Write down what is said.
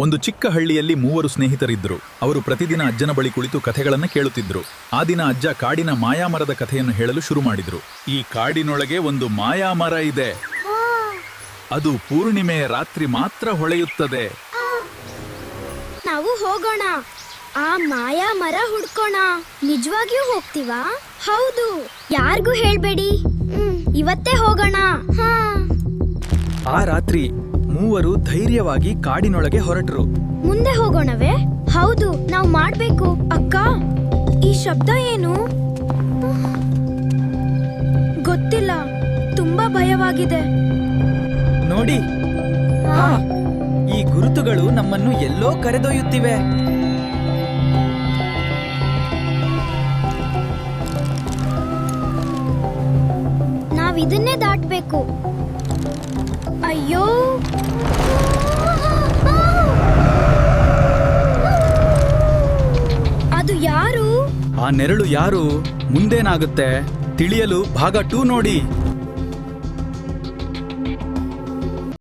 ಒಂದು ಚಿಕ್ಕ ಹಳ್ಳಿಯಲ್ಲಿ ಮೂವರು ಸ್ನೇಹಿತರಿದ್ದರು. ಅವರು ಪ್ರತಿದಿನ ಅಜ್ಜನ ಬಳಿ ಕುಳಿತು ಕಥೆಗಳನ್ನು ಕೇಳುತ್ತಿದ್ದರು. ಆ ದಿನ ಅಜ್ಜ ಕಾಡಿನ ಮಾಯಾಮರದ ಕಥೆಯನ್ನು ಹೇಳಲು ಶುರು ಮಾಡಿದ್ರು. ಈ ಕಾಡಿನೊಳಗೆ ಒಂದು ಮಾಯಾಮರ ಇದೆ. ಅದು ಪೂರ್ಣಿಮೆಯ ರಾತ್ರಿ ಮಾತ್ರ ಹೊಳೆಯುತ್ತದೆ. ನಾವು ಹೋಗೋಣ, ಆ ಮಾಯಾ ಮರ ಹುಡ್ಕೋಣ. ನಿಜವಾಗಿಯೂ ಹೋಗ್ತೀವಾ? ಹೌದು, ಯಾರಿಗೂ ಹೇಳ್ಬೇಡಿ. ಇವತ್ತೇ ಹೋಗೋಣ. ಆ ರಾತ್ರಿ ಮೂವರು ಧೈರ್ಯವಾಗಿ ಕಾಡಿನೊಳಗೆ ಹೊರಟರು. ಮುಂದೆ ಹೋಗೋಣವೇ? ಹೌದು, ನಾವು ಮಾಡ್ಬೇಕು. ಅಕ್ಕ, ಈ ಶಬ್ದ ಏನು? ಗೊತ್ತಿಲ್ಲ, ತುಂಬಾ ಭಯವಾಗಿದೆ. ನೋಡಿ, ಈ ಗುರುತುಗಳು ನಮ್ಮನ್ನು ಎಲ್ಲೋ ಕರೆದೊಯ್ಯುತ್ತಿವೆ. ನಾವಿದನ್ನೇ ದಾಟ್ಬೇಕು. ಅಯ್ಯೋ, ಅದು ಯಾರು? ಆ ನೆರಳು ಯಾರು? ಮುಂದೇನಾಗುತ್ತೆ ತಿಳಿಯಲು ಭಾಗ 2 ನೋಡಿ.